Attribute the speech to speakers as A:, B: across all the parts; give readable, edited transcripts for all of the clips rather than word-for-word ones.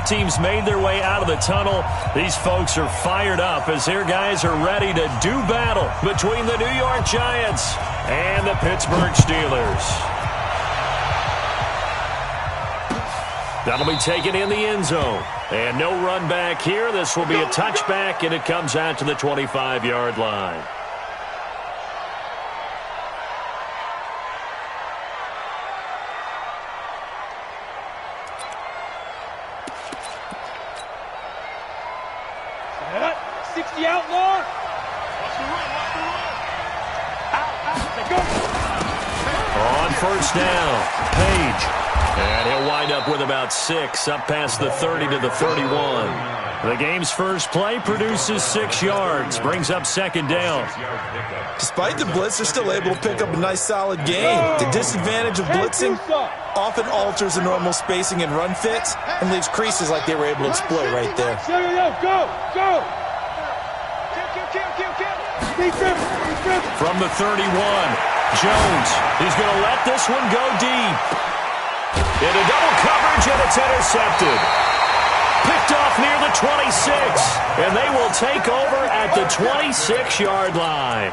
A: team's made their way out of the tunnel. These folks are fired up as their guys are ready to do battle between the New York Giants and the Pittsburgh Steelers. That'll be taken in the end zone. And no run back here. This will be a touchback, and it comes out to the 25-yard line. On first down, Page. And he'll wind up with about 6, up past the 30 to the 31. The game's first play produces 6 yards, brings up second down.
B: Despite the blitz, they're still able to pick up a nice, solid gain. The disadvantage of blitzing often alters the normal spacing and run fits and leaves creases like they were able to exploit right there.
C: Go!
A: From the 31, Jones. He's going to let this one go deep. Into double coverage, and it's intercepted. Picked off near the 26, and they will take over at the 26-yard line.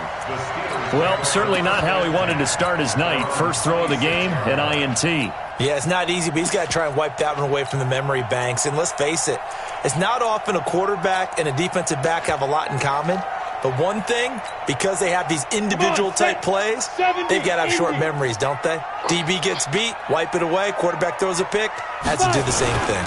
A: Well, certainly not how he wanted to start his night. First throw of the game, an INT.
B: Yeah, it's not easy, but he's got to try and wipe that one away from the memory banks. And let's face it, it's not often a quarterback and a defensive back have a lot in common. But one thing, because they have these individual-type plays, they've got to have short memories, don't they? DB gets beat, wipe it away, quarterback throws a pick, has to do the same thing.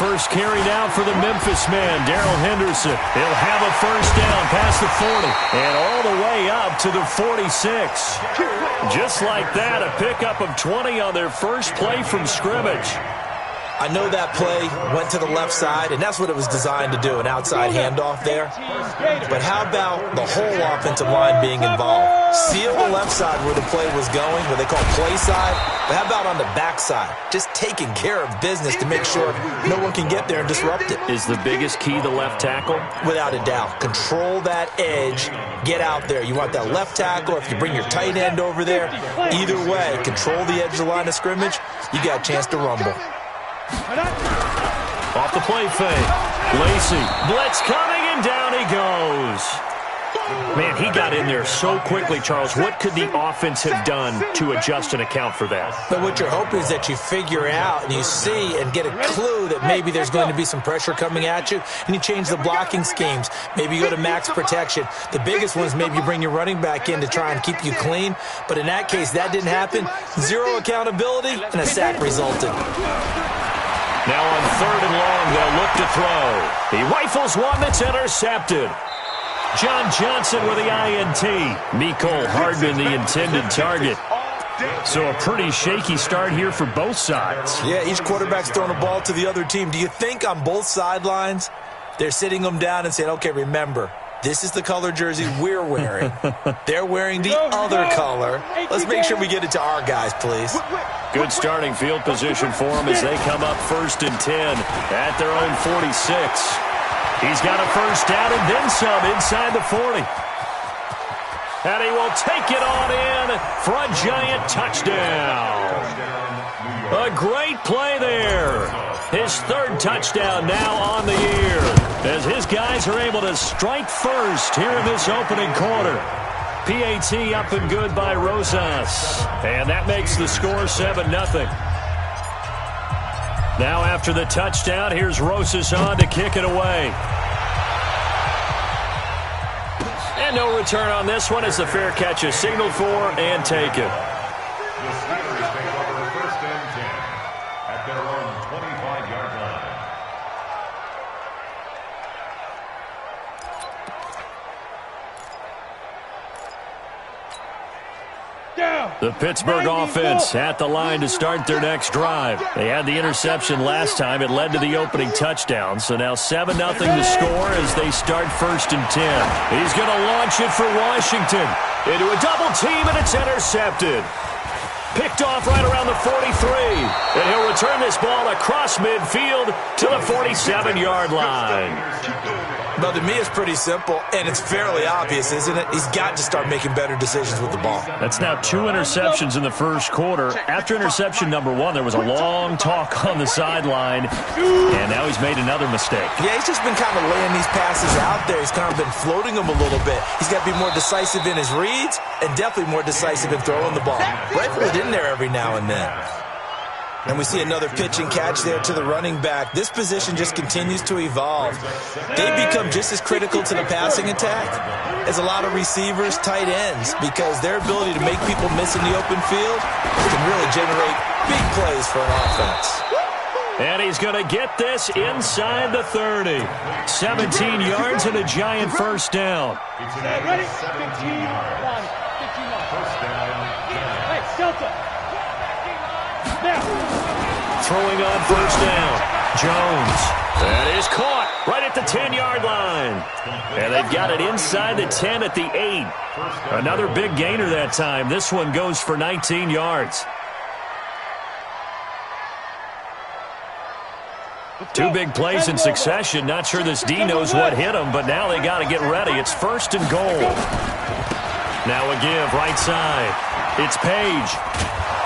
A: First carry now for the Memphis man, Darrell Henderson. He'll have a first down past the 40 and all the way up to the 46. Just like that, a pickup of 20 on their first play from scrimmage.
B: I know that play went to the left side, and that's what it was designed to do, an outside handoff there. But how about the whole offensive line being involved? Seal the left side where the play was going, what they call play side. But how about on the back side? Just taking care of business to make sure no one can get there and disrupt it.
A: Is the biggest key the left tackle?
B: Without a doubt. Control that edge. Get out there. You want that left tackle. If you bring your tight end over there, either way, control the edge of the line of scrimmage, you got a chance to rumble.
A: Off the play fake. Lacey. Blitz coming, and down he goes. Man, he got in there so quickly, Charles. What could the offense have done to adjust and account for that?
B: But what you're hoping is that you figure out and you see and get a clue that maybe there's going to be some pressure coming at you, and you change the blocking schemes. Maybe you go to max protection. The biggest one is maybe you bring your running back in to try and keep you clean. But in that case, that didn't happen. Zero accountability, and a sack resulted.
A: Now on third and long, they'll look to throw. He rifles one that's intercepted. John Johnson with the INT. Mecole Hardman, the intended target. So a pretty shaky start here for both sides.
B: Yeah, each quarterback's throwing a ball to the other team. Do you think on both sidelines they're sitting them down and saying, okay, remember, this is the color jersey we're wearing. They're wearing the other color. Let's make sure we get it to our guys, please.
A: Good starting field position for them as they come up 1st and 10 at their own 46. He's got a first down and then some inside the 40. And he will take it on in for a giant touchdown. A great play there. His 3rd touchdown now on the year as his guys are able to strike first here in this opening quarter. PAT up and good by Rosas. And that makes the score 7-0. Now after the touchdown, here's Rosas on to kick it away. And no return on this one as the fair catch is signaled for and taken. The Pittsburgh offense at the line to start their next drive. They had the interception last time. It led to the opening touchdown. So now 7-0 to score as they start 1st and 10. He's going to launch it for Washington. Into a double team, and it's intercepted. Picked off right around the 43. And he'll return this ball across midfield to the 47-yard line.
B: Well, to me, it's pretty simple, and it's fairly obvious, isn't it? He's got to start making better decisions with the ball.
A: That's now 2 interceptions in the first quarter. After interception number 1, there was a long talk on the sideline, and now he's made another mistake.
B: Yeah, he's just been kind of laying these passes out there. He's kind of been floating them a little bit. He's got to be more decisive in his reads and definitely more decisive in throwing the ball. Rifle it in there every now and then. And we see another pitch and catch there to the running back. This position just continues to evolve. They become just as critical to the passing attack as a lot of receivers, tight ends, because their ability to make people miss in the open field can really generate big plays for an offense.
A: And he's going to get this inside the 30. 17 yards and a giant first down.
C: Ready? 15, 1, 15 First down. Hey, Delta. Now.
A: Throwing on first down. Jones. That is caught right at the 10-yard line. And they've got it inside the 10 at the 8. Another big gainer that time. This one goes for 19 yards. 2 big plays in succession. Not sure this D knows what hit him, but now they got to get ready. It's first and goal. Now a give right side. It's Page.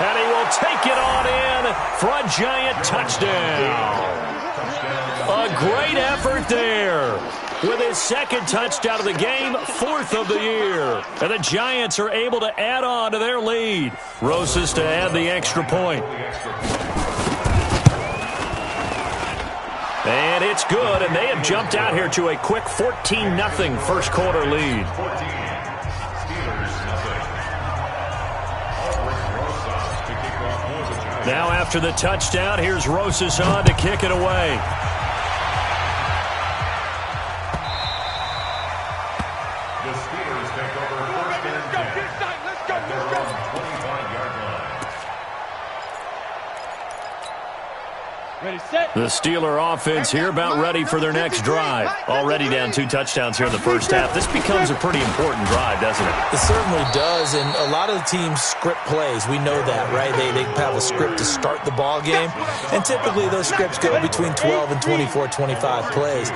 A: And he will take it on in for a giant touchdown. A great effort there. With his second touchdown of the game, 4th of the year. And the Giants are able to add on to their lead. Rosas to add the extra point. And it's good, and they have jumped out here to a quick 14-0 first quarter lead. Now after the touchdown, here's Rosas on to kick it away.
D: The Steelers take over first and 10 at their own 25-yard line.
C: Ready, set.
A: The Steeler offense here about ready for their next drive. Already down 2 touchdowns here in the first half. This becomes a pretty important drive, doesn't it?
B: It certainly does, and a lot of the teams script plays. We know that, right? They have a script to start the ball game, and typically those scripts go between 12 and 24, 25 plays.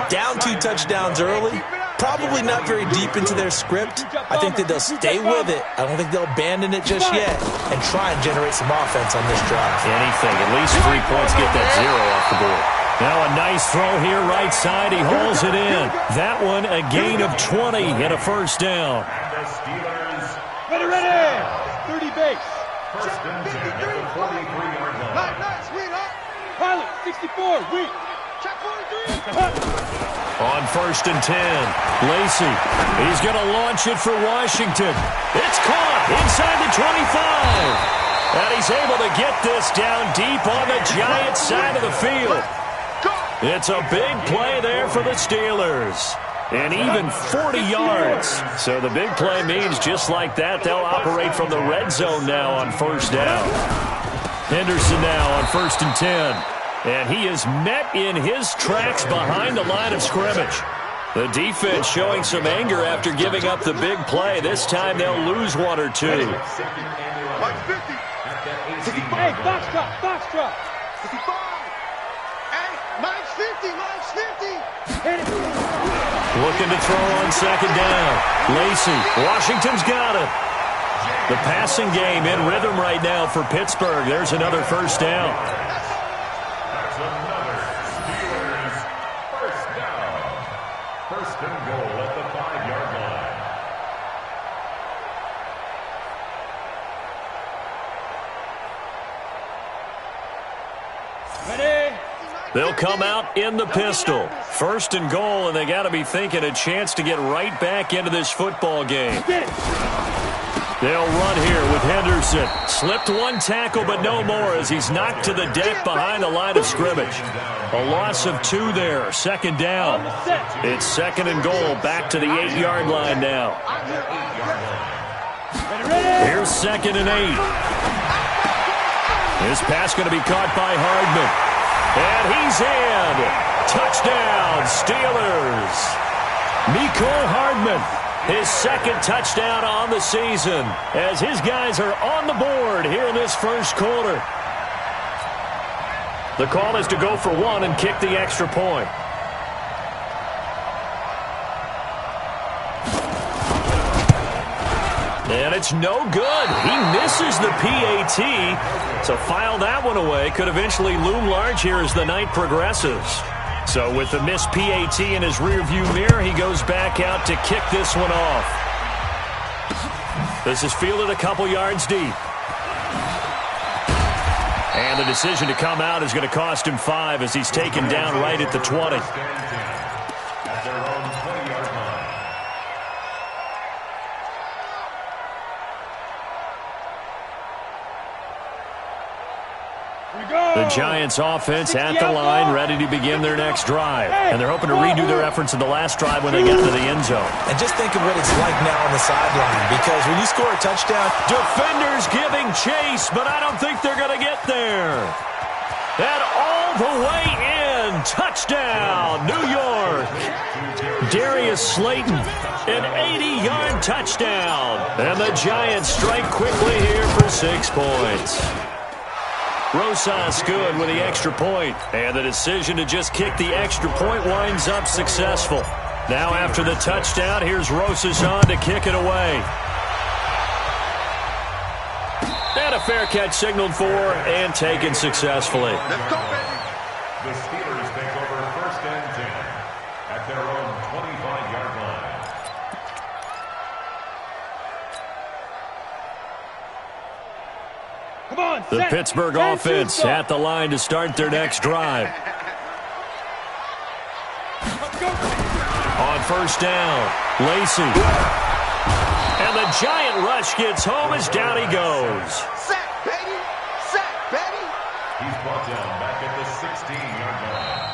B: Down 2 touchdowns early, probably not very deep into their script. I think that they'll stay with it. I don't think they'll abandon it just yet and try and generate some offense on this drive.
A: Anything, at least 3 points, get that 0 off the board. Now a nice throw here right side. He hauls it in. That one a gain of 20 and a first down.
D: And the Steelers.
C: Ready. 30 base.
D: First and 10 at the 43-yard line.
C: Pilot, 64, weak. Check 43.
A: On first and 10, Lacey. He's going to launch it for Washington. It's caught inside the 25. And he's able to get this down deep on the Giants side of the field. It's a big play there for the Steelers. And even 40 yards. So the big play means just like that, they'll operate from the red zone now on first down. Henderson now on first and 10. And he is met in his tracks behind the line of scrimmage. The defense showing some anger after giving up the big play. This time they'll lose 1 or 2.
C: Hey, Foxtrot. 55.
E: Hey, Mike's 50.
C: Hit it.
A: Looking to throw on second down. Lacey, Washington's got it. The passing game in rhythm right now for Pittsburgh. There's another first down.
D: That's another Steelers first down. First and goal at the 5-yard line.
C: Ready.
A: They'll come out in the pistol. First and goal, and they got to be thinking a chance to get right back into this football game.
C: Get it.
A: They'll run here with Henderson. Slipped 1 tackle, but no more as he's knocked to the deck behind the line of scrimmage. A loss of 2 there. Second down. It's second and goal. Back to the 8-yard line now.
C: Ready.
A: Here's second and 8. This pass going to be caught by Hardman. And he's in. Touchdown, Steelers. Mecole Hardman, his second touchdown on the season as his guys are on the board here in this first quarter. The call is to go for 1 and kick the extra point. And it's no good. He misses the PAT. So file that one away. Could eventually loom large here as the night progresses. So with the missed PAT in his rearview mirror, he goes back out to kick this one off. This is fielded a couple yards deep. And the decision to come out is going to cost him 5 as he's taken down right at the 20. The Giants offense at the line, ready to begin their next drive. And they're hoping to redo their efforts in the last drive when they got to the end zone.
B: And just think of what it's like now on the sideline, because when you score a touchdown,
A: defenders giving chase, but I don't think they're going to get there. And all the way in, touchdown, New York. Darius Slayton, an 80-yard touchdown. And the Giants strike quickly here for 6 points. Rosas good with the extra point, and the decision to just kick the extra point winds up successful. Now after the touchdown, here's Rosas on to kick it away. And a fair catch signaled for and taken successfully.
D: The Steelers take over 1st and 10 at their own 25-yard line.
C: Come on,
A: The Pittsburgh offense at the line to start their next drive. On 1st down, Lacy. And the giant rush gets home as down he goes.
E: Sack, baby! Sack, baby!
D: He's brought down back at the 16-yard line.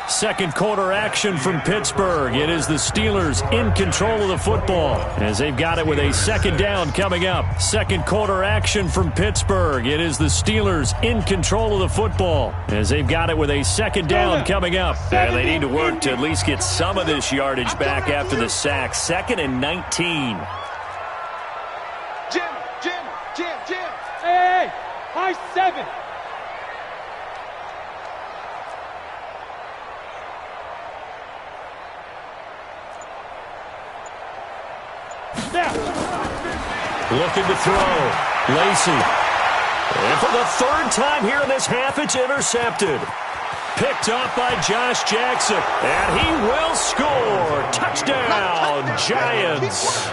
A: Second quarter action from Pittsburgh. It is the Steelers in control of the football as they've got it with a 2nd down coming up. Second quarter action from Pittsburgh. It is the Steelers in control of the football as they've got it with a 2nd down coming up. And they need to work to at least get some of this yardage back after the sack. 2nd and 19.
E: Jim!
C: Hey! High 7!
A: Looking to throw. Lacy. And for the 3rd time here in this half, it's intercepted. Picked up by Josh Jackson. And he will score. Touchdown, Giants.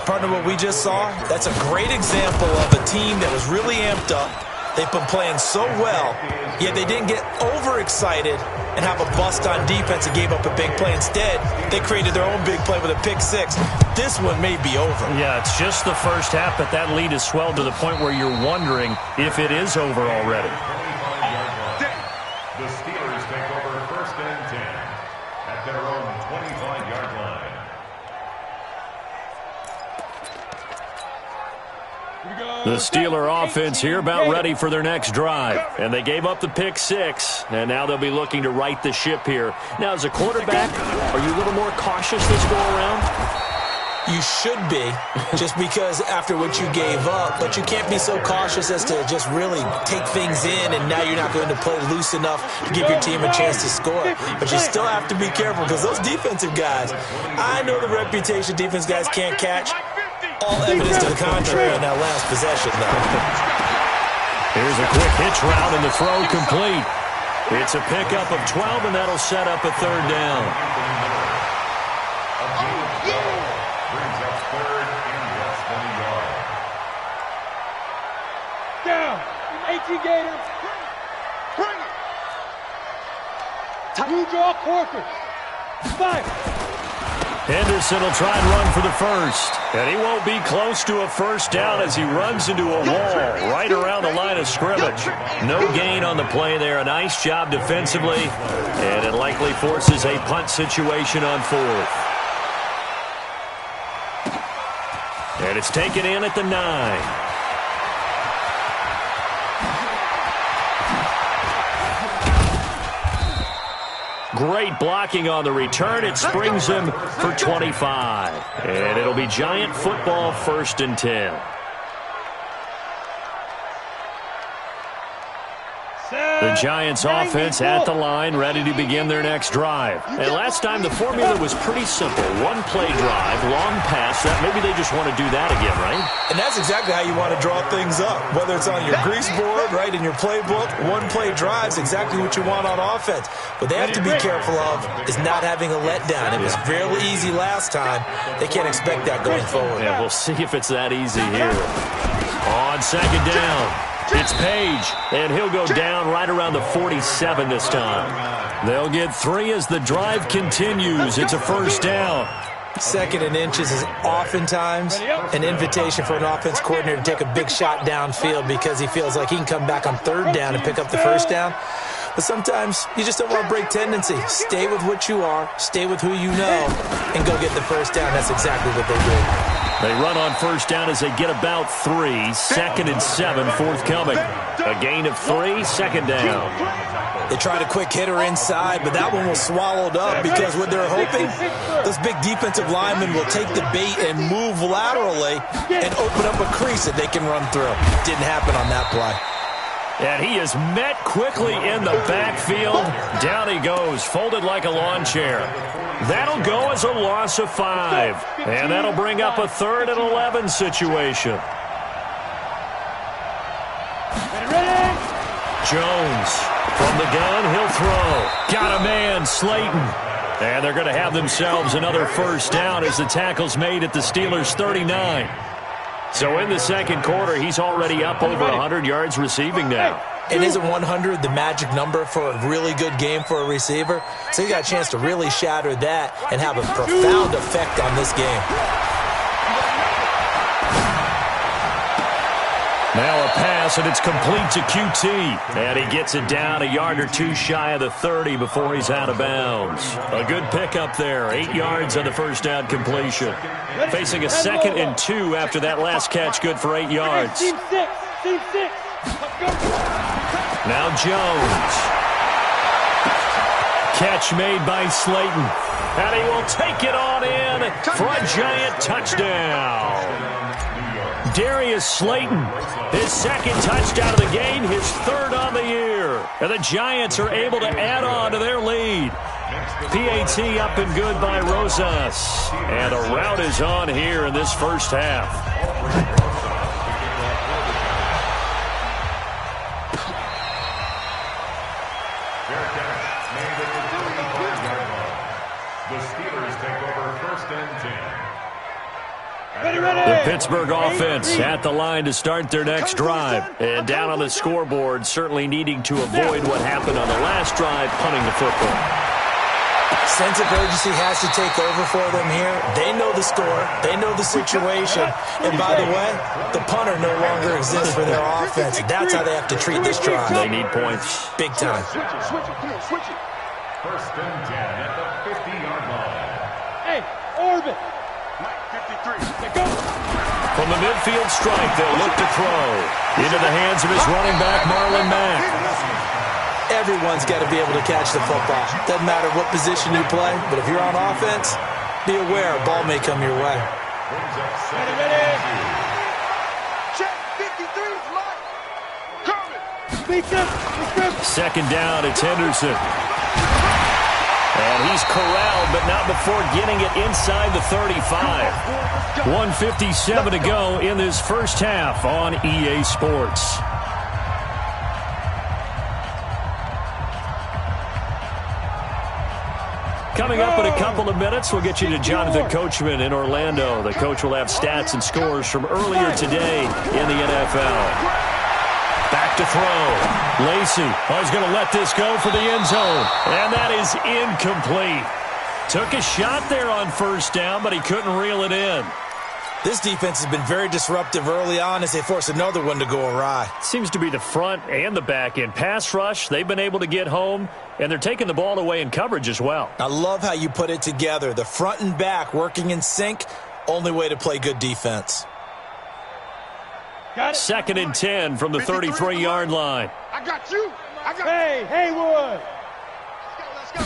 B: partner, what we just saw, that's a great example of a team that was really amped up. They've been playing so well, yet they didn't get overexcited and have a bust on defense and gave up a big play. Instead, they created their own big play with a pick six. This one may be over.
A: Yeah, it's just the first half, but that lead has swelled to the point where you're wondering if it is over already.
D: The Steelers take over 1st and 10 at their own 25-yard line.
A: The Steeler offense here about ready for their next drive. And they gave up the pick six, and now they'll be looking to right the ship here. Now, as a quarterback, are you a little more cautious this go around?
B: You should be, just because after what you gave up, but you can't be so cautious as to just really take things in, and now you're not going to play loose enough to give your team a chance to score. But you still have to be careful, because those defensive guys, I know the reputation defense guys can't catch. All evidence to the contrary on that last possession, though.
A: Here's a quick hitch route, and the throw complete. It's a pickup of 12, and that'll set up a third down.
D: Brings up 3rd and less than a yard.
C: Down. 18 Gators.
E: Bring it.
C: Two draw Corker. 5.
A: Henderson will try and run for the first. And he won't be close to a first down as he runs into a wall right around the line of scrimmage. No gain on the play there. A nice job defensively. And it likely forces a punt situation on 4th. And it's taken in at the 9. Great blocking on the return. It springs him for 25. And it'll be Giant football 1st and 10. The The Giants offense at the line, ready to begin their next drive. And last time the formula was pretty simple. One play drive, long pass. Maybe they just want to do that again, right?
B: And that's exactly how you want to draw things up. Whether it's on your grease board, right, in your playbook, one play drive is exactly what you want on offense. What they have to be careful of is not having a letdown. It was fairly easy last time. They can't expect that going forward.
A: Yeah, we'll see if it's that easy here. On second down, it's Page, and he'll go down right around the 47 this time. They'll get 3 as the drive continues. It's a first down.
B: Second and inches is oftentimes an invitation for an offense coordinator to take a big shot downfield because he feels like he can come back on third down and pick up the first down. But sometimes you just don't want to break tendency. Stay with what you are, stay with who you know, and go get the first down. That's exactly what they do.
A: They run on first down as they get about 3. Second and 7 forthcoming. A gain of 3, second down.
B: They tried a quick hitter inside, but that one was swallowed up because what they're hoping, those big defensive linemen will take the bait and move laterally and open up a crease that they can run through. Didn't happen on that play.
A: And he is met quickly in the backfield. Down he goes, folded like a lawn chair. That'll go as a loss of 5. And that'll bring up a 3rd and 11 situation. Jones from the gun, he'll throw. Got a man, Slayton. And they're going to have themselves another first down as the tackle's made at the Steelers' 39. So in the second quarter, he's already up over 100 yards receiving now.
B: And isn't 100 the magic number for a really good game for a receiver? So he got a chance to really shatter that and have a profound effect on this game.
A: Now a pass, and it's complete to QT. And he gets it down a yard or 2 shy of the 30 before he's out of bounds. A good pickup there, 8 yards on the first down completion. Facing a 2nd and 2 after that last catch, good for 8 yards.
C: Team 6.
A: Now Jones. Catch made by Slayton. And he will take it on in for a Giant touchdown. Darius Slayton, his 2nd touchdown of the game, his 3rd on the year. And the Giants are able to add on to their lead. PAT up and good by Rosas. And a rout is on here in this first half. The Pittsburgh offense at the line to start their next drive. And down on the scoreboard, certainly needing to avoid what happened on the last drive, punting the football.
B: Sense of urgency has to take over for them here. They know the score. They know the situation. And by the way, the punter no longer exists for their offense. That's how they have to treat this drive.
A: They need points.
B: Big time.
E: Switch it, come on, switch it.
D: 1st and 10 at the 50-yard line.
C: Hey, Orbit.
E: 53.
A: From the midfield strike, they'll look to throw. Into the hands of his running back, Marlon Mack.
B: Everyone's got to be able to catch the football. Doesn't matter what position you play, but if you're on offense, be aware a ball may come your way.
E: Check, 53 is mine. Coming.
A: 2nd down, it's Henderson. And he's corralled, but not before getting it inside the 35. 1:57 to go in this first half on EA Sports. Coming up in a couple of minutes, we'll get you to Jonathan Coachman in Orlando. The coach will have stats and scores from earlier today in the NFL. Back to throw. Lacy is going to let this go for the end zone. And that is incomplete. Took a shot there on first down, but he couldn't reel it in.
B: This defense has been very disruptive early on as they force another one to go awry.
A: Seems to be the front and the back end. Pass rush, they've been able to get home, and they're taking the ball away in coverage as well.
B: I love how you put it together. The front and back working in sync, only way to play good defense.
A: 2nd and 10 from the 33-yard line.
E: I got you.
C: Hey, Haywood.
E: Let's go.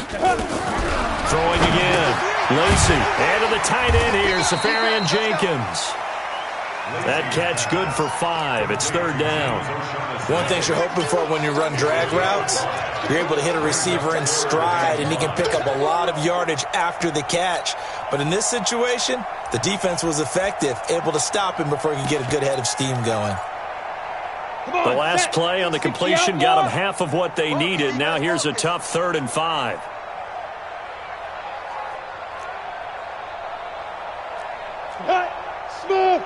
A: Throwing again. Lacy. And to the tight end here, Safarian Jenkins. That catch good for 5. It's 3rd down.
B: One thing you're hoping for when you run drag routes, you're able to hit a receiver in stride, and he can pick up a lot of yardage after the catch. But in this situation, the defense was effective, able to stop him before he could get a good head of steam going.
A: The last play on the completion got them half of what they needed. Now here's a tough 3rd and 5.
C: Smooth.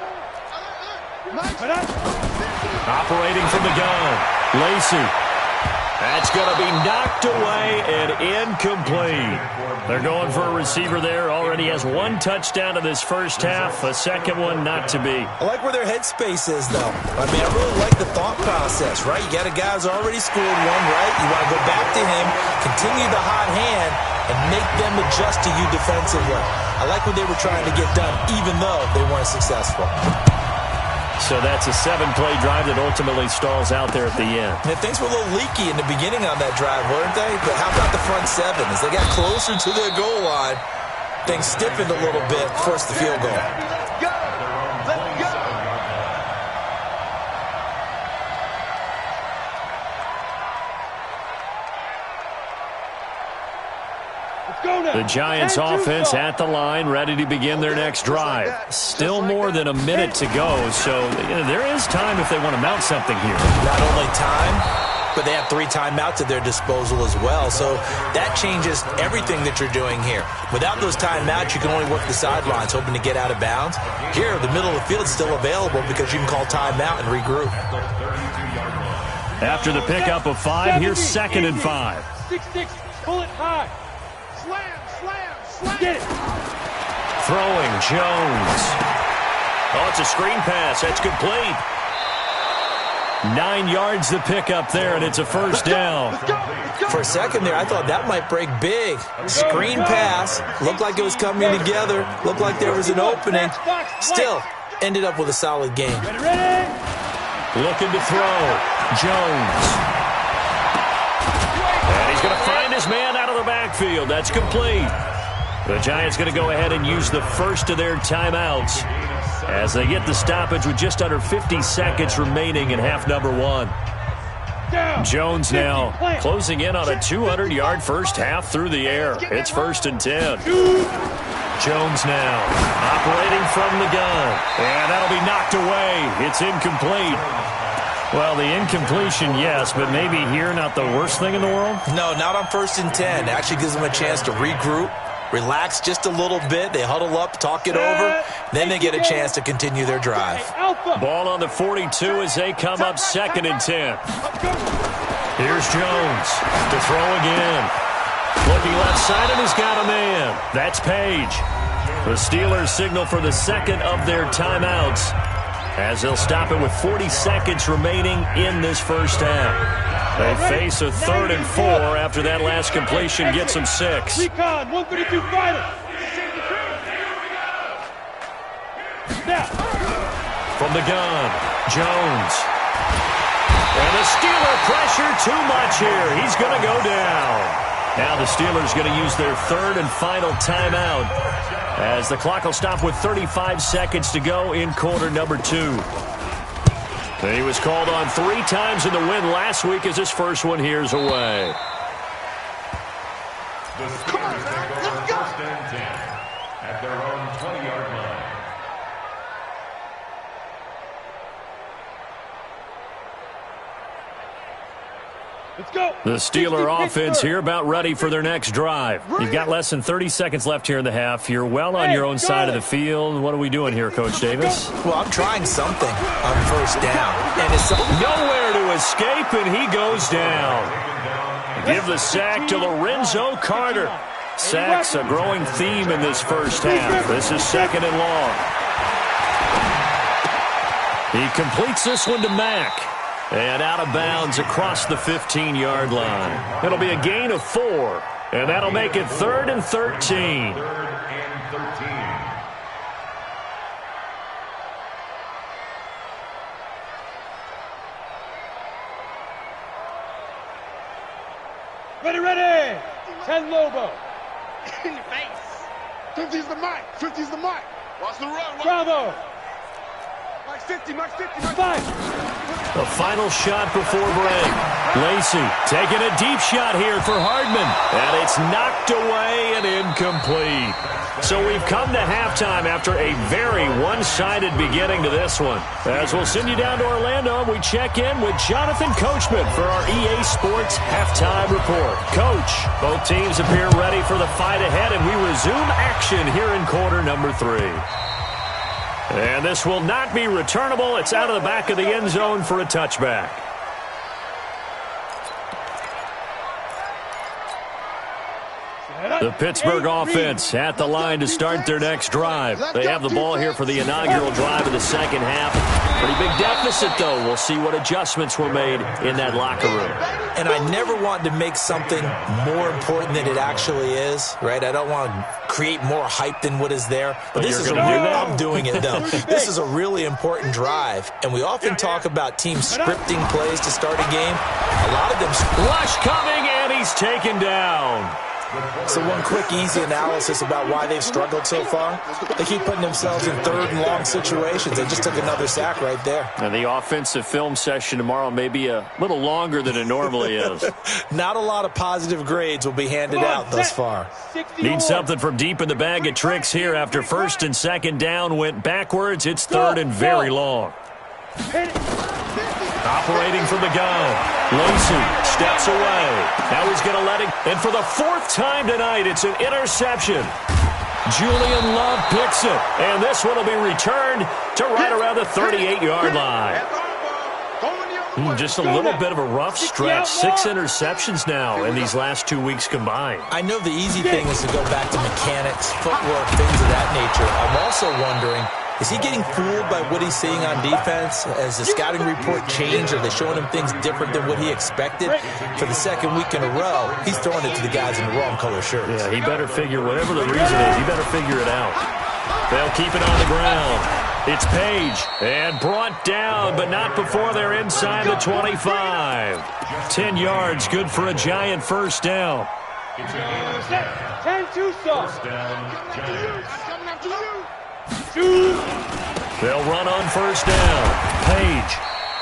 A: Operating from the gun, Lacey. That's going to be knocked away and incomplete. They're going for a receiver there. Already has 1 touchdown in this first half. A second one not to be.
B: I like where their headspace is, though. I mean, I really like the thought process, right? You got a guy who's already scored one, right? You want to go back to him, continue the hot hand, and make them adjust to you defensively. I like what they were trying to get done, even though they weren't successful.
A: So that's a 7-play drive that ultimately stalls out there at the end.
B: And things were a little leaky in the beginning on that drive, weren't they? But how about the front 7? As they got closer to their goal line, things stiffened a little bit, forced the field goal.
E: Let's go. Let's go.
A: The Giants offense at the line, ready to begin their next drive. Still more than a minute to go, so there is time if they want to mount something here.
B: Not only time, but they have 3 timeouts at their disposal as well, so that changes everything that you're doing here. Without those timeouts, you can only work the sidelines, hoping to get out of bounds. Here, the middle of the field is still available because you can call timeout and regroup.
A: After the pickup of 5, here's 2nd and 5.
C: 6-6, pull it high.
E: Slam, slam, slam.
C: Get it.
A: Throwing, Jones. Oh, it's a screen pass. That's complete. 9 yards the pickup there, and it's a first down.
E: Let's go. Let's go.
B: For a second there, I thought that might break big. Screen pass. Looked like it was coming together. Looked like there was an opening. Still, ended up with a solid game.
C: Ready?
A: Looking to throw. Jones. And he's going to find his man out of the backfield. That's complete. The Giants going to go ahead and use the first of their timeouts as they get the stoppage with just under 50 seconds remaining in half number 1. Jones now closing in on a 200-yard first half through the air. It's 1st and 10. Jones now operating from the gun. And that'll be knocked away. It's incomplete. Well, the incompletion, yes, but maybe here not the worst thing in the world?
B: No, not on 1st and 10. It actually gives them a chance to regroup, relax just a little bit. They huddle up, talk it over. Then they get a chance to continue their drive.
A: Ball on the 42 as they come up 2nd and 10. Here's Jones to throw again. Looking left side, and he's got a man. That's Page. The Steelers signal for the second of their timeouts as they'll stop it with 40 seconds remaining in this first half. They face a 3rd and 4 after that last completion gets them 6.
C: Recon, 132 fighter. Now.
A: From the gun, Jones. And the Steeler pressure too much here. He's going to go down. Now the Steelers going to use their 3rd and final timeout as the clock will stop with 35 seconds to go in quarter number 2. He was called on 3 times in the win last week as his first one here's away.
D: The Steelers take over 1st and 10 at their own 20-yard line.
C: Let's go.
A: The Steeler offense here about ready for their next drive. You've got less than 30 seconds left here in the half. You're well on your own side of the field. What are we doing here, Coach Davis?
B: Well, I'm trying something on 1st down. And it's
A: nowhere to escape, and he goes down. Give the sack to Lorenzo Carter. Sacks a growing theme in this first half. This is 2nd and long. He completes this one to Mack. And out of bounds across the 15-yard line. It'll be a gain of 4, and that'll make it 3rd and 13.
D: 3rd and 13.
C: Ready. 10 Lobo.
E: In your face. 50's the mic. 50's the mic. Watch the run.
C: Bravo.
E: Max 50, Max 50, Max
C: 5.
A: The final shot before break. Lacey taking a deep shot here for Hardman. And it's knocked away and incomplete. So we've come to halftime after a very one-sided beginning to this one. As we'll send you down to Orlando, we check in with Jonathan Coachman for our EA Sports Halftime Report. Coach, both teams appear ready for the fight ahead, and we resume action here in quarter number 3. And this will not be returnable. It's out of the back of the end zone for a touchback. The Pittsburgh offense at the line to start their next drive. They have the ball here for the inaugural drive of the second half. Pretty big deficit, though. We'll see what adjustments were made in that locker room.
B: And I never want to make something more important than it actually is, right? I don't want to create more hype than what is there. But this is I'm doing it, though. This is a really important drive. And we often talk about teams scripting plays to start a game. A lot of them...
A: Rush coming, and he's taken down.
B: So one quick, easy analysis about why they've struggled so far. They keep putting themselves in third and long situations. They just took another sack right there.
A: And the offensive film session tomorrow may be a little longer than it normally is.
B: Not a lot of positive grades will be handed out thus far.
A: Need something from deep in the bag of tricks here after first and second down went backwards. It's third and very long. Operating from the gun. Lacey steps away. Now he's going to let it. And for the fourth time tonight, it's an interception. Julian Love picks it. And this one will be returned to right around the 38-yard line. Just a little bit of a rough stretch. 6 interceptions now in these last 2 weeks combined.
B: I know the easy thing is to go back to mechanics, footwork, things of that nature. I'm also wondering, is he getting fooled by what he's seeing on defense? Has the scouting report changed? Are they showing him things different than what he expected? For the second week in a row, he's throwing it to the guys in the wrong color shirts.
A: Yeah, he better figure, whatever the reason is, he better figure it out. They'll keep it on the ground. It's Page, and brought down, but not before they're inside the 25. 10 yards, good for a giant first down.
C: 10-2
D: First down, Giants.
A: They'll run on first down. Page.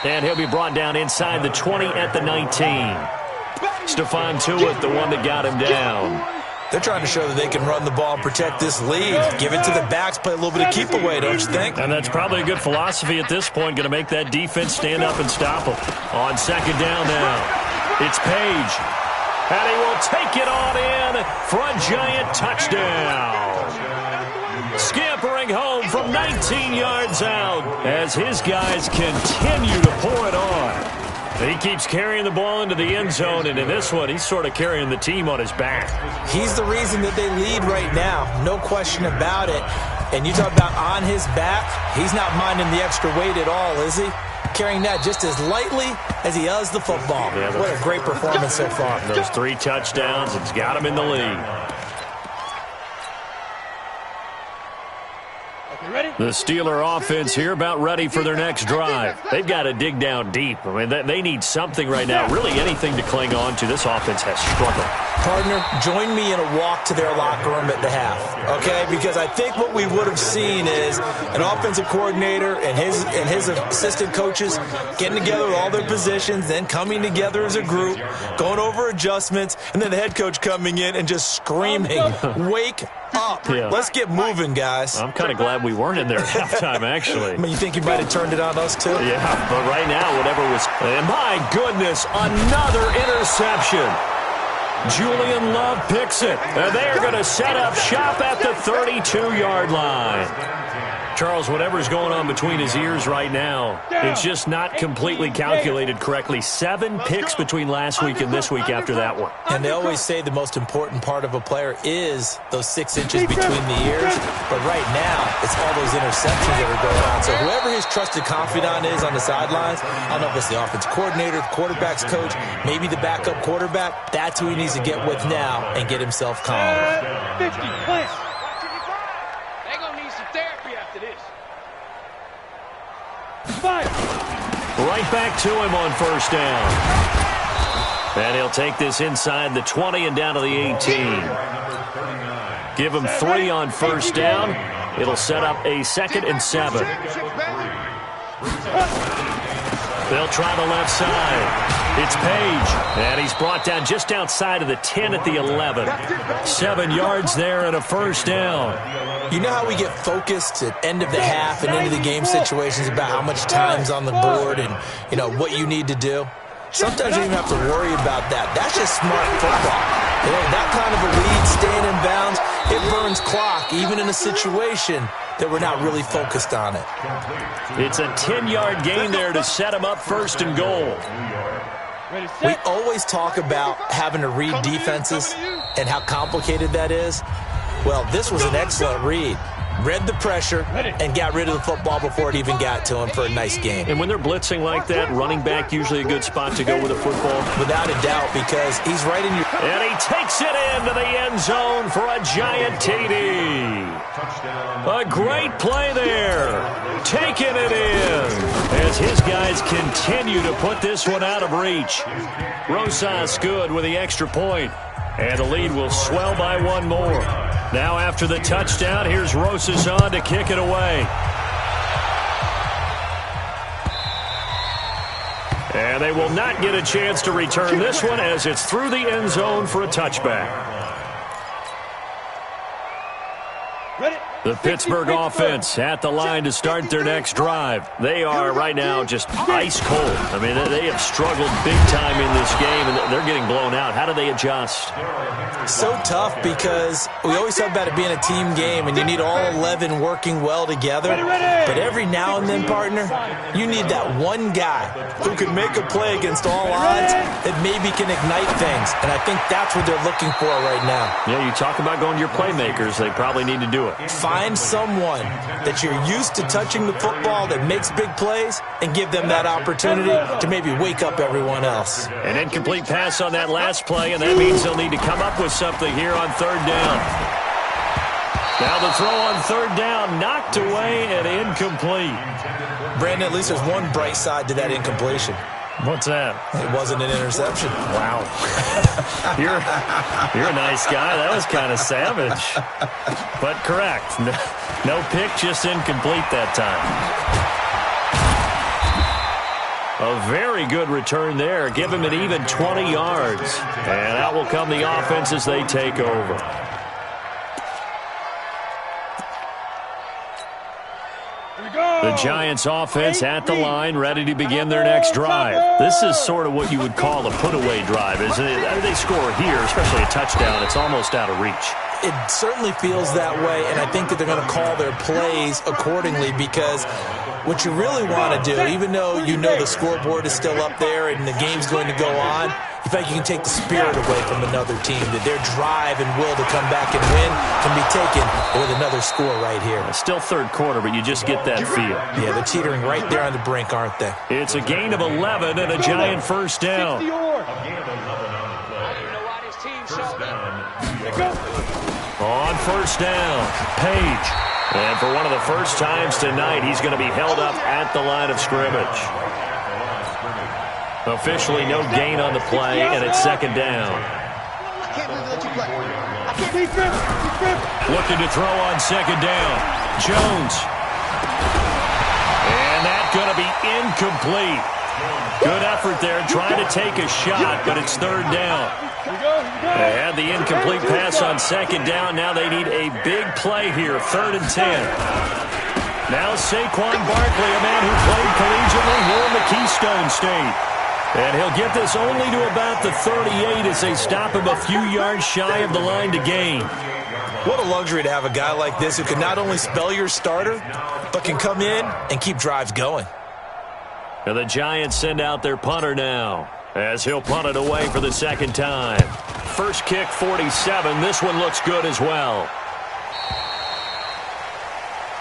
A: And he'll be brought down inside the 20 at the 19. Stephon Tuitt, the one that got him down.
B: They're trying to show that they can run the ball and protect this lead. Give it to the backs, play a little bit of keep away, don't you think?
A: And that's probably a good philosophy at this point. Going to make that defense stand up and stop them. On second down now, it's Page. And he will take it on in for a giant touchdown. Scampering home from 19 yards out as his guys continue to pour it on. He keeps carrying the ball into the end zone, and in this one, he's sort of carrying the team on his back.
B: He's the reason that they lead right now, no question about it. And you talk about on his back, he's not minding the extra weight at all, is he? Carrying that just as lightly as he does the football. Yeah, what a great performance so far.
A: Those 3 touchdowns, it's got him in the lead. The Steeler offense here about ready for their next drive. They've got to dig down deep. I mean, they need something right now, really anything to cling on to. This offense has struggled.
B: Partner, join me in a walk to their locker room at the half, okay? Because I think what we would have seen is an offensive coordinator and his assistant coaches getting together with all their positions, then coming together as a group, going over adjustments, and then the head coach coming in and just screaming, wake up. Yeah. Let's get moving, guys.
A: I'm kind of glad we weren't in there at halftime, actually.
B: I mean, you think you might have turned it on us, too?
A: Yeah, but right now, whatever was... And my goodness, another interception. Julian Love picks it, and they're going to set up shop at the 32-yard line. Charles, whatever's going on between his ears right now, it's just not completely calculated correctly. 7 picks between last week and this week after that one.
B: And they always say the most important part of a player is those 6 inches between the ears. But right now, it's all those interceptions that are going on. So whoever his trusted confidant is on the sidelines, I don't know if it's the offense coordinator, the quarterback's coach, maybe the backup quarterback, that's who he needs to get with now and get himself calm.
C: 50, plant.
A: Right back to him on first down. And he'll take this inside the 20 and down to the 18. Give him 3 on first down. It'll set up a 2nd and 7. They'll try the left side. It's Page, and he's brought down just outside of the 10 at the 11. 7 yards there and a first down.
B: You know how we get focused at end of the half and into the game situations about how much time's on the board and, you know, what you need to do? Sometimes you don't even have to worry about that. That's just smart football. You know, that kind of a lead, staying in bounds, it burns clock, even in a situation that we're not really focused on it.
A: It's a 10-yard gain there to set him up first and goal.
B: We always talk about having to read defenses and how complicated that is. Well, this was an excellent read. Read the pressure and got rid of the football before it even got to him for a nice game.
A: And when they're blitzing like that, running back usually a good spot to go with a football.
B: Without a doubt, because he's right in your...
A: And he takes it into the end zone for a giant TD. A great play there. Taking it in as his guys continue to put this one out of reach. Rosas good with the extra point. And the lead will swell by one more. Now after the touchdown, here's Rosas on to kick it away. And they will not get a chance to return this one as it's through the end zone for a touchback. The Pittsburgh offense at the line to start their next drive. They are right now just ice cold. I mean, they have struggled big time in this game, and they're getting blown out. How do they adjust?
B: So tough because we always talk about it being a team game, and you need all 11 working well together. But every now and then, partner, you need that one guy who can make a play against all odds that maybe can ignite things. And I think that's what they're looking for right now.
A: Yeah, you talk about going to your playmakers. They probably need to do it.
B: Find someone that you're used to touching the football that makes big plays and give them that opportunity to maybe wake up everyone else.
A: An incomplete pass on that last play, and that means they'll need to come up with something here on third down. Now the throw on third down, knocked away and incomplete.
B: Brandon, at least there's one bright side to that incompletion.
A: What's that?
B: It wasn't an interception.
A: Wow. You're a nice guy. That was kind of savage. But correct. No pick, just incomplete that time. A very good return there. Give him an even 20 yards. And out will come the offense as they take over. The Giants offense at the line, ready to begin their next drive. This is sort of what you would call a put-away drive, isn't it? They score here, especially a touchdown. It's almost out of reach.
B: It certainly feels that way, and I think that they're going to call their plays accordingly because what you really want to do, even though you know the scoreboard is still up there and the game's going to go on, in fact, you can take the spirit away from another team, that their drive and will to come back and win can be taken with another score right here.
A: Still third quarter, but you just get that feel.
B: Yeah, they're teetering right there on the brink, aren't they?
A: It's a gain of 11 and a giant first down. On first down, Page. And for one of the first times tonight, he's going to be held up at the line of scrimmage. Officially no gain on the play, and it's second down. Looking to throw on second down. Jones. And that's going to be incomplete. Good effort there, trying to take a shot, but it's third down. They had the incomplete pass on second down. Now they need a big play here, 3rd and 10. Now Saquon Barkley, a man who played collegiately here in the Keystone State. And he'll get this only to about the 38 as they stop him a few yards shy of the line to gain.
B: What a luxury to have a guy like this who can not only spell your starter, but can come in and keep drives going.
A: And the Giants send out their punter now as he'll punt it away for the second time. First kick, 47. This one looks good as well.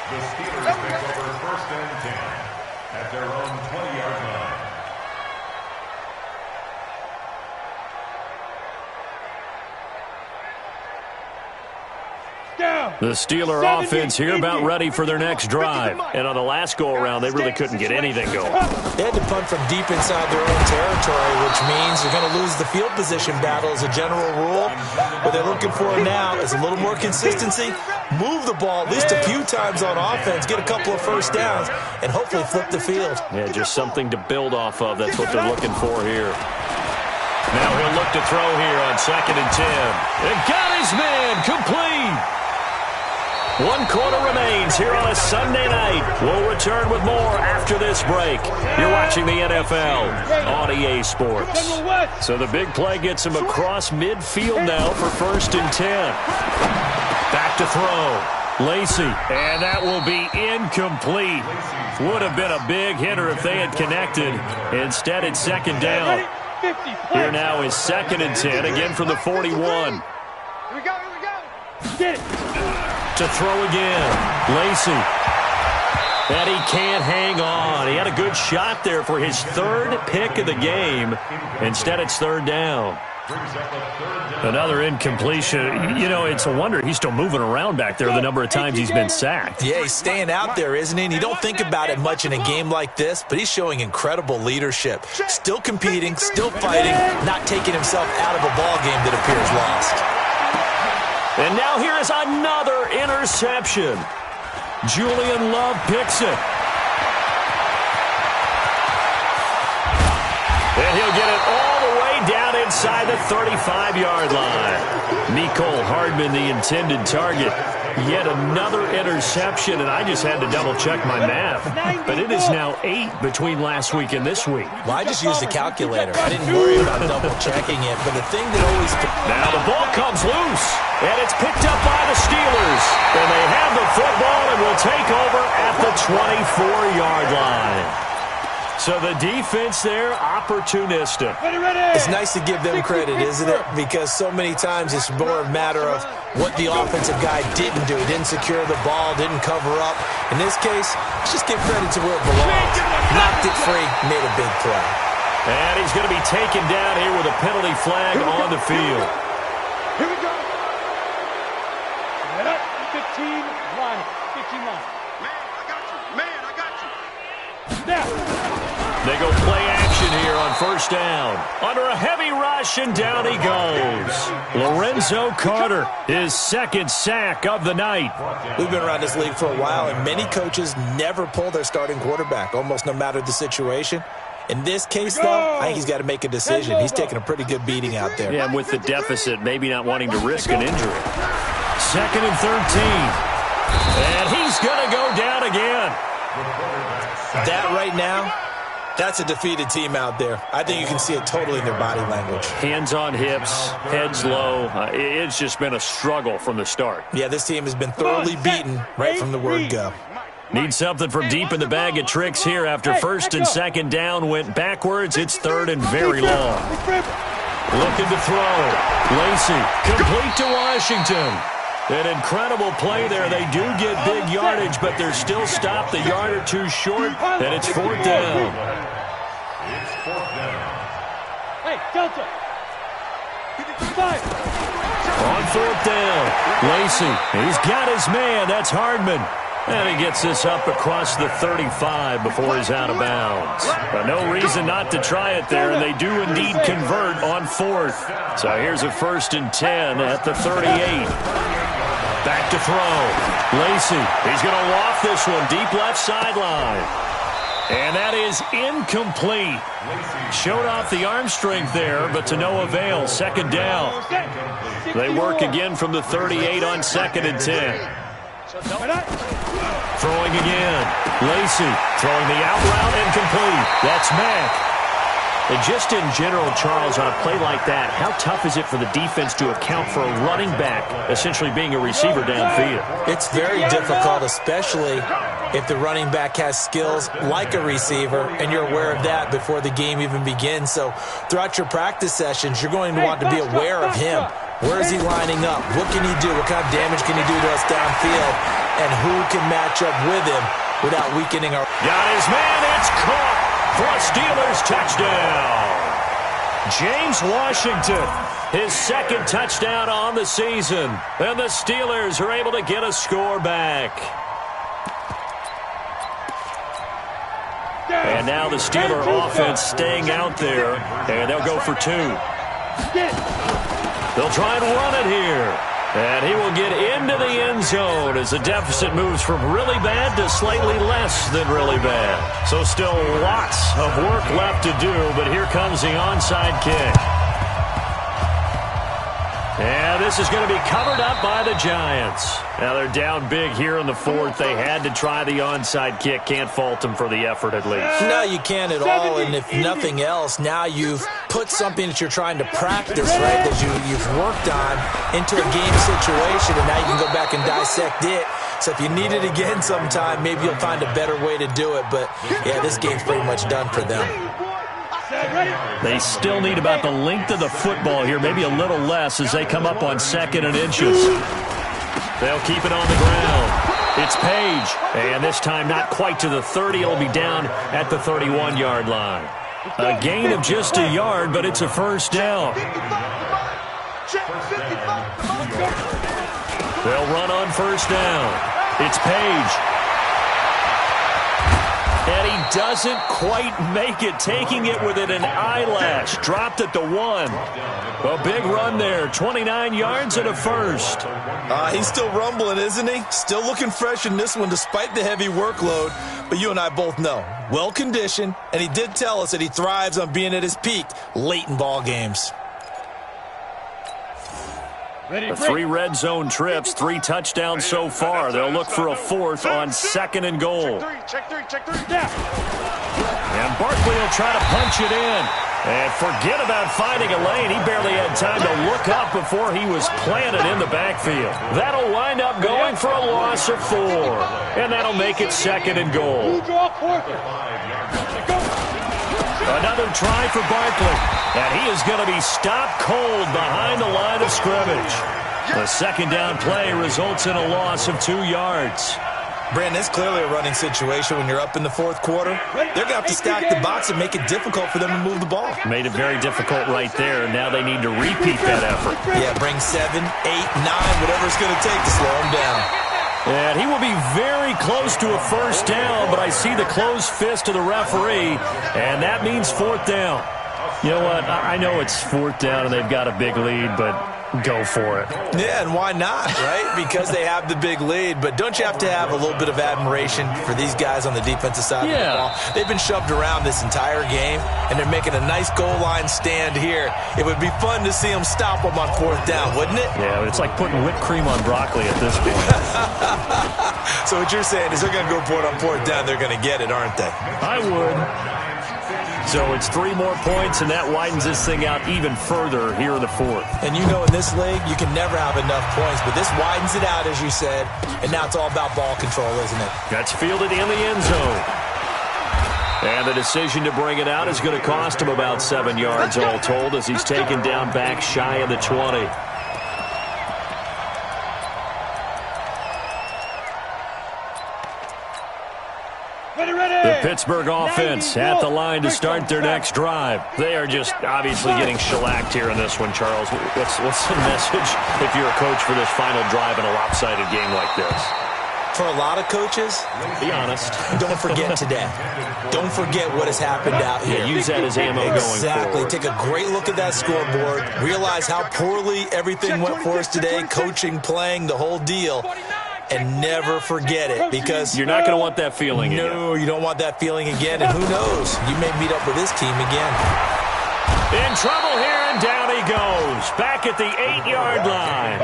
D: The Steelers take over 1st and 10 at their own 20-yard line.
A: The Steeler offense here about ready for their next drive. And on the last go-around, they really couldn't get anything going.
B: They had to punt from deep inside their own territory, which means you're going to lose the field position battle as a general rule. What they're looking for now is a little more consistency, move the ball at least a few times on offense, get a couple of first downs, and hopefully flip the field.
A: Yeah, just something to build off of. That's what they're looking for here. Now he'll look to throw here on 2nd and 10. And got his man complete. 1 quarter remains here on a Sunday night. We'll return with more after this break. You're watching the NFL on EA Sports. So the big play gets him across midfield now for 1st and 10. Back to throw. Lacey, and that will be incomplete. Would have been a big hitter if they had connected. Instead, it's 2nd down. Here now is 2nd and 10, again from the 41.
E: Here we go. Get it.
A: To throw again. Lacey. And he can't hang on. He had a good shot there for his 3rd pick of the game. Instead, it's 3rd down. Another incompletion. You know, it's a wonder he's still moving around back there the number of times he's been sacked.
B: Yeah, he's staying out there, isn't he? And you don't think about it much in a game like this, but he's showing incredible leadership. Still competing, still fighting, not taking himself out of a ball game that appears lost.
A: And now here is another interception. Julian Love picks it. And he'll get it all the way down inside the 35-yard line. Mecole Hardman, the intended target. Yet another interception, and I just had to double-check my math. But it is now 8 between last week and this week.
B: Well, I just used a calculator. I didn't worry about double-checking it. But the thing that always...
A: Now the ball comes loose, and it's picked up by the Steelers. And they have the football and will take over at the 24-yard line. So the defense there, opportunistic.
B: It's nice to give them credit, isn't it? Because so many times it's more a matter of what the offensive guy didn't do. He didn't secure the ball, didn't cover up. In this case, let's just give credit to where it belongs. Knocked it free, made a big play.
A: And he's going to be taken down here with a penalty flag on the field.
E: Here we go. 15 line. 15 line. Man, I got you. Now.
A: They go play action here on 1st down. Under a heavy rush, and down he goes. Lorenzo Carter, his 2nd sack of the night.
B: We've been around this league for a while, and many coaches never pull their starting quarterback, almost no matter the situation. In this case, though, I think he's got to make a decision. He's taking a pretty good beating out there.
A: Yeah, and with the deficit, maybe not wanting to risk an injury. 2nd and 13. And he's going to go down again.
B: That right now, that's a defeated team out there. I think you can see it totally in their body language.
A: Hands on hips, heads low. It's just been a struggle from the start.
B: Yeah, this team has been thoroughly beaten right from the word go.
A: Need something from deep in the bag of tricks here after 1st and 2nd down went backwards. It's 3rd and very long. Looking to throw. Lacey, complete to Washington. An incredible play there. They do get big yardage, but they're still stopped a yard or two short, and it's 4th down.
D: It's 4th down.
E: Hey, Delta. 5.
A: On 4th down, Lacey, he's got his man. That's Hardman. And he gets this up across the 35 before he's out of bounds. But no reason not to try it there, and they do indeed convert on 4th. So here's a 1st and 10 at the 38. Back to throw. Lacey, he's going to waft this one deep left sideline. And that is incomplete. Showed off the arm strength there, but to no avail. 2nd down. They work again from the 38 on 2nd and 10. Throwing again. Lacey throwing the out route and complete. That's Mack. And just in general, Charles, on a play like that, how tough is it for the defense to account for a running back essentially being a receiver downfield?
B: It's very difficult, especially if the running back has skills like a receiver, and you're aware of that before the game even begins. So throughout your practice sessions, you're going to want to be aware of him. Where is he lining up? What can he do? What kind of damage can he do to us downfield? And who can match up with him without weakening our...
A: Got his man. It's caught for a Steelers touchdown. James Washington, his second touchdown on the season. And the Steelers are able to get a score back. And now the Steeler offense staying out there, and they'll go for 2. They'll try and run it here. And he will get into the end zone as the deficit moves from really bad to slightly less than really bad. So still lots of work left to do, but here comes the onside kick. And this is going to be covered up by the Giants. Now they're down big here in the 4th. They had to try the onside kick. Can't fault them for the effort at least.
B: No, you can't at all. And if nothing else, now you've put something that you're trying to practice, right, that you've worked on into a game situation, and now you can go back and dissect it. So if you need it again sometime, maybe you'll find a better way to do it. But, yeah, this game's pretty much done for them.
A: They still need about the length of the football here, maybe a little less as they come up on 2nd and inches. They'll keep it on the ground. It's Page, and this time not quite to the 30. It'll be down at the 31-yard line. A gain of just a yard, but it's a first down. They'll run on first down. It's Page. And he doesn't quite make it, taking it within an eyelash. Dropped at the 1. A big run there, 29 yards and a first.
B: He's still rumbling, isn't he? Still looking fresh in this one despite the heavy workload. But you and I both know, well-conditioned, and he did tell us that he thrives on being at his peak late in ball games.
A: The 3 red zone trips, 3 touchdowns so far. They'll look for a 4th on 2nd and goal.
E: Check three. Yeah.
A: And Barkley will try to punch it in. And forget about finding a lane. He barely had time to look up before he was planted in the backfield. That'll wind up going for a loss of 4. And that'll make it 2nd and goal. Another try for Barkley. And he is going to be stopped cold behind the line of scrimmage. The 2nd down play results in a loss of 2 yards.
B: Brandon, it's clearly a running situation when you're up in the 4th quarter. They're going to have to stack the box and make it difficult for them to move the ball.
A: Made it very difficult right there. Now they need to repeat that effort.
B: Yeah, bring 7, 8, 9, whatever it's going to take to slow them down.
A: And he will be very close to a first down, but I see the closed fist of the referee, and that means 4th down. You know what? I know it's 4th down and they've got a big lead, but go for it.
B: Yeah, and why not, right? Because they have the big lead. But don't you have to have a little bit of admiration for these guys on the defensive side of the ball? They've been shoved around this entire game, and they're making a nice goal line stand here. It would be fun to see them stop them on 4th down, wouldn't it?
A: Yeah, but it's like putting whipped cream on broccoli at this point.
B: So what you're saying is they're going to go for it on 4th down. They're going to get it, aren't they?
A: I would. So it's 3 more points, and that widens this thing out even further here in the 4th.
B: And you know in this league, you can never have enough points, but this widens it out, as you said, and now it's all about ball control, isn't it?
A: That's fielded in the end zone. And the decision to bring it out is going to cost him about 7 yards all told as he's taken down back shy of the 20. The Pittsburgh offense at the line to start their next drive. They are just obviously getting shellacked here in this one, Charles. What's the message if you're a coach for this final drive in a lopsided game like this?
B: For a lot of coaches,
A: be honest.
B: Don't forget today. Don't forget what has happened out here.
A: Yeah, use that as ammo going forward.
B: Exactly. Take a great look at that scoreboard. Realize how poorly everything went for us today. Coaching, playing, the whole deal. And never forget it, because
A: you're not going to want that feeling again.
B: No, you don't want that feeling again. And who knows? You may meet up with this team again.
A: In trouble here, and down he goes. Back at the 8-yard line.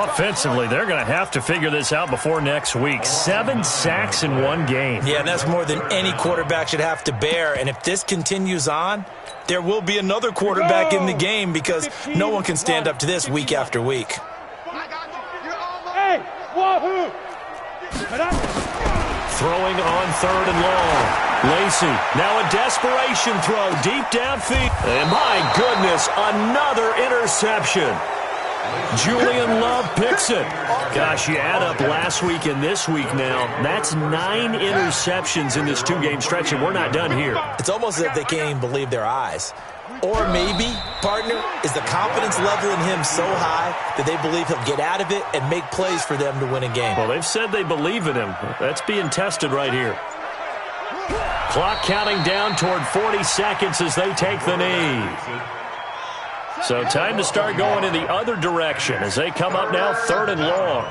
A: Offensively, they're going to have to figure this out before next week. 7 sacks in 1 game.
B: Yeah, and that's more than any quarterback should have to bear. And if this continues on, there will be another quarterback in the game, because no one can stand up to this week after week.
E: Wahoo!
A: Throwing on 3rd and long. Lacey, now a desperation throw deep downfield. And my goodness, another interception. Julian Love picks it. Gosh, you add up last week and this week now. That's 9 interceptions in this 2-game stretch, and we're not done here.
B: It's almost as if they can't even believe their eyes. Or maybe, partner, is the confidence level in him so high that they believe he'll get out of it and make plays for them to win a game.
A: Well, they've said they believe in him. That's being tested right here. Clock counting down toward 40 seconds as they take the knee. So time to start going in the other direction as they come up now 3rd and long.